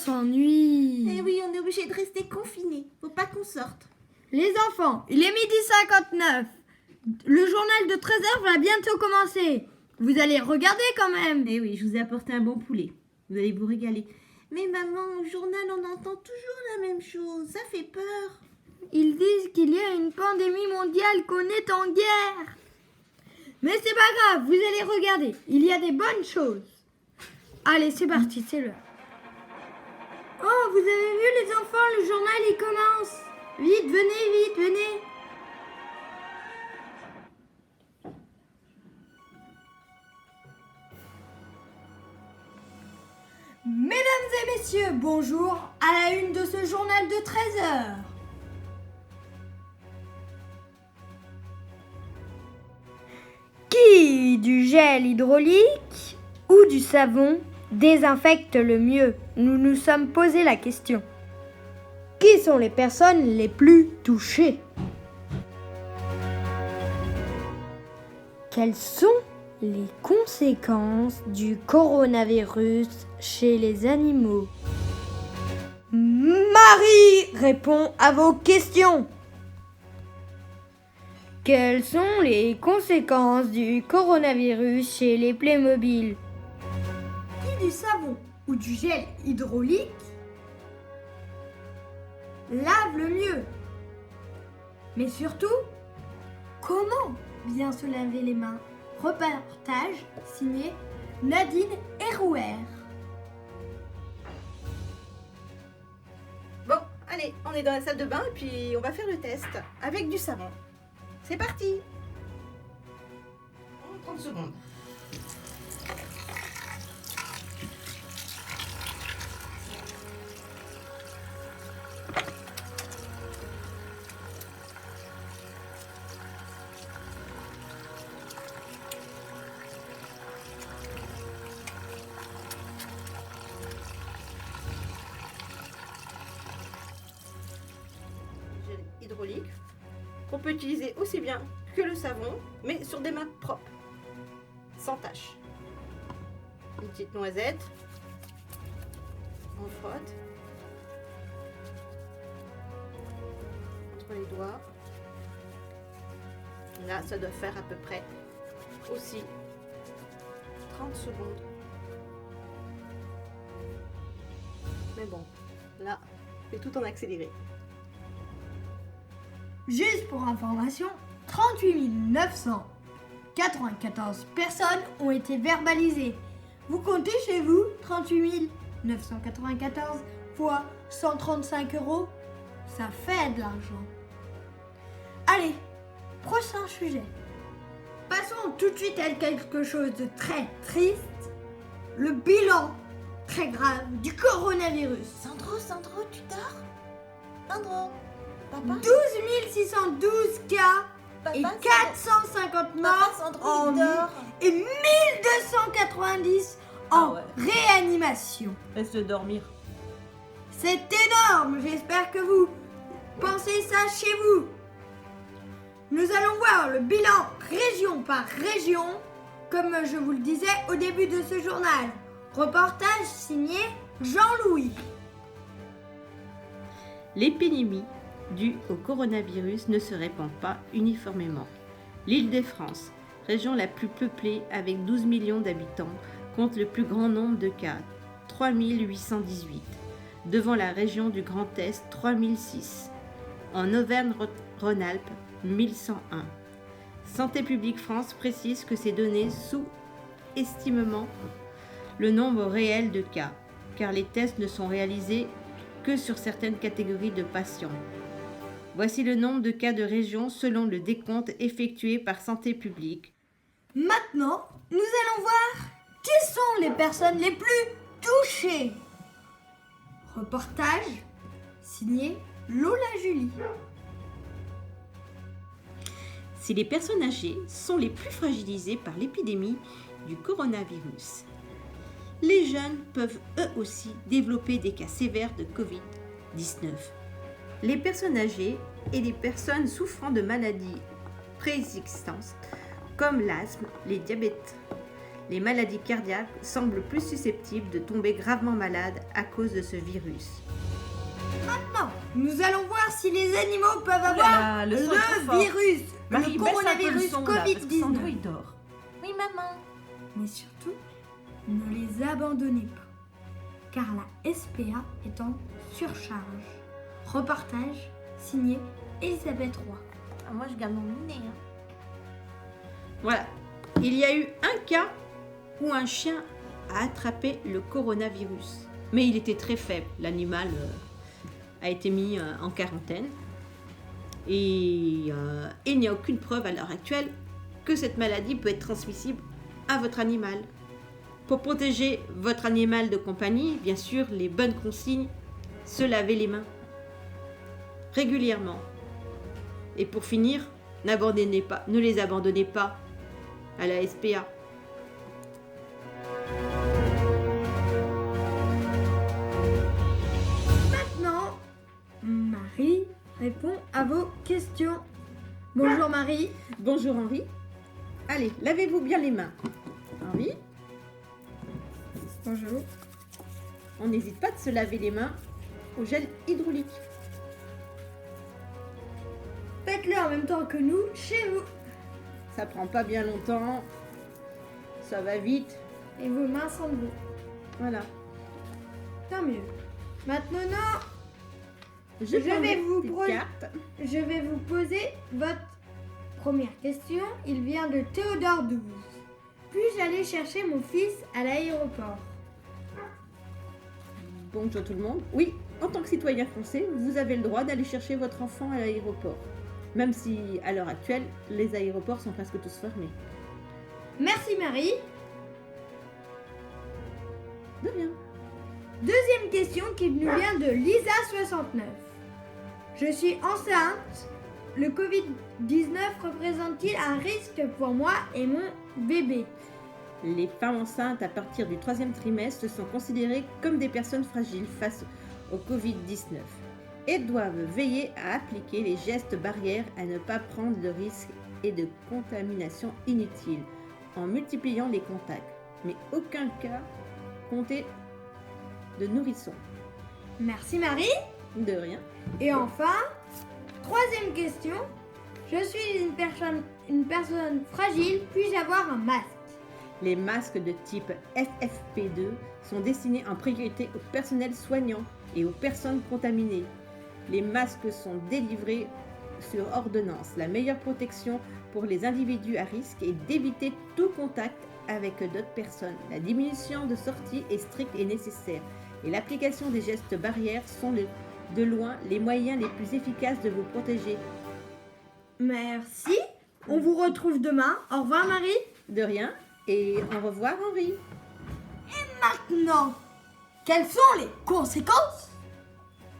s'ennuie. Eh oui, on est obligé de rester confinés. Faut pas qu'on sorte. Les enfants, il est 12h59. Le journal de 13h va bientôt commencer. Vous allez regarder quand même. Eh oui, je vous ai apporté un bon poulet. Vous allez vous régaler. Mais maman, au journal, on entend toujours la même chose. Ça fait peur. Ils disent qu'il y a une pandémie mondiale, qu'on est en guerre. Mais c'est pas grave, vous allez regarder. Il y a des bonnes choses. Allez, c'est parti, c'est l'heure. Oh, vous avez vu les enfants, le journal il commence. Vite, venez. Mesdames et messieurs, bonjour à la une de ce journal de 13h. Qui du gel hydraulique ou du savon désinfecte le mieux? Nous nous sommes posé la question. Qui sont les personnes les plus touchées? Quelles sont les conséquences du coronavirus chez les animaux? Marie répond à vos questions. Quelles sont les conséquences du coronavirus chez les Playmobil? Qui du savon ou du gel hydraulique lave le mieux? Mais surtout, comment bien se laver les mains? Reportage signé Nadine Hérouer. Bon, allez, on est dans la salle de bain et puis on va faire le test avec du savon. C'est parti. 30 secondes. Gel hydraulique qu'on peut utiliser aussi bien que le savon, mais sur des mains propres, sans tache. Une petite noisette, on frotte entre les doigts. Là, ça doit faire à peu près aussi 30 secondes. Mais bon, là, c'est tout en accéléré. Juste pour information, 38 994 personnes ont été verbalisées. Vous comptez chez vous 38 994 fois 135 €? Ça fait de l'argent. Allez, prochain sujet. Passons tout de suite à quelque chose de très triste. Le bilan très grave du coronavirus. Sandro, tu dors? Sandro, papa? 12 612 cas et 450 morts Sandro, en il dort. et 1290 en réanimation. Laisse le dormir. C'est énorme, j'espère que vous pensez ça chez vous. Nous allons voir le bilan région par région, comme je vous le disais au début de ce journal. Reportage signé Jean-Louis. L'épidémie due au coronavirus ne se répand pas uniformément. L'Île-de-France, région la plus peuplée avec 12 millions d'habitants, compte le plus grand nombre de cas, 3818, devant la région du Grand Est, 3006. En Auvergne-Rhône-Alpes, 1101. Santé publique France précise que ces données sous-estiment le nombre réel de cas, car les tests ne sont réalisés que sur certaines catégories de patients. Voici le nombre de cas de région selon le décompte effectué par Santé publique. Maintenant, nous allons voir qui sont les personnes les plus touchées. Reportage signé Lola Julie. Si les personnes âgées sont les plus fragilisées par l'épidémie du coronavirus, les jeunes peuvent eux aussi développer des cas sévères de Covid-19. Les personnes âgées et les personnes souffrant de maladies préexistantes comme l'asthme, les diabètes, les maladies cardiaques semblent plus susceptibles de tomber gravement malades à cause de ce virus. Maintenant, nous allons voir si les animaux peuvent là avoir là, le son est trop fort. virus, Marie, le baisse un peu le coronavirus son, là, parce que Sandro, Covid-19. il dort. Oui, maman. Mais surtout, ne les abandonnez pas, car la SPA est en surcharge. Reportage signé Elisabeth Roy. Ah, moi, je garde mon nez. Hein. Voilà. Il y a eu un cas où un chien a attrapé le coronavirus. Mais il était très faible. L'animal a été mis en quarantaine. Et il n'y a aucune preuve à l'heure actuelle que cette maladie peut être transmissible à votre animal. Pour protéger votre animal de compagnie, bien sûr, les bonnes consignes, se laver les mains régulièrement. Et pour finir, ne les abandonnez pas à la SPA. Maintenant, Marie répond à vos questions. Bonjour Marie. Bonjour Henri. Allez, lavez-vous bien les mains. Henri, Bonjour. on n'hésite pas de se laver les mains au gel hydraulique. Faites-le en même temps que nous chez vous. Ça prend pas bien longtemps. Ça va vite. Et vos mains sont de l'eau. Voilà. Tant mieux. Maintenant, Je vais prends mes vous petites pro- cartes. je vais vous poser votre première question. Il vient de Théodore 12. Puis-je aller chercher mon fils à l'aéroport? Bonjour tout le monde. Oui, en tant que citoyen français, vous avez le droit d'aller chercher votre enfant à l'aéroport. Même si, à l'heure actuelle, les aéroports sont presque tous fermés. Merci Marie. De rien. Deuxième question qui nous vient de Lisa69. Je suis enceinte. Le Covid-19 représente-t-il un risque pour moi et mon bébé? Les femmes enceintes à partir du 3e trimestre sont considérées comme des personnes fragiles face au Covid-19 et doivent veiller à appliquer les gestes barrières, à ne pas prendre de risques et de contamination inutile en multipliant les contacts, mais aucun cas compter de nourrissons. Merci Marie. De rien. Et enfin, troisième question. Je suis une personne fragile. Puis-je avoir un masque? Les masques de type FFP2 sont destinés en priorité au personnel soignant et aux personnes contaminées. Les masques sont délivrés sur ordonnance. La meilleure protection pour les individus à risque est d'éviter tout contact avec d'autres personnes. La diminution de sortie est stricte et nécessaire. Et l'application des gestes barrières sont de loin les moyens les plus efficaces de vous protéger. Merci. On vous retrouve demain. Au revoir Marie. De rien. Et au revoir Henri. Maintenant, quelles sont les conséquences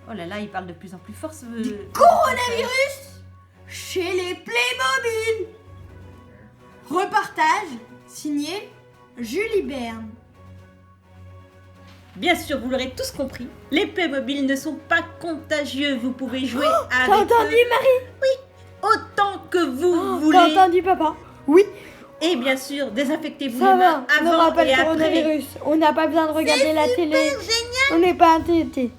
Oh là là, il parle de plus en plus fort ce... du coronavirus chez les Playmobil? Reportage signé Julie Berne. Bien sûr, vous l'aurez tous compris, les Playmobil ne sont pas contagieux. Vous pouvez jouer T'as avec entendu eux Marie? autant que vous T'as voulez. entendu papa? Oui, Et bien sûr, désinfectez-vous ça les mains va. On n'aura avant pas et le après. coronavirus. On n'a pas besoin de regarder la télé. Génial. On n'est pas inquiété.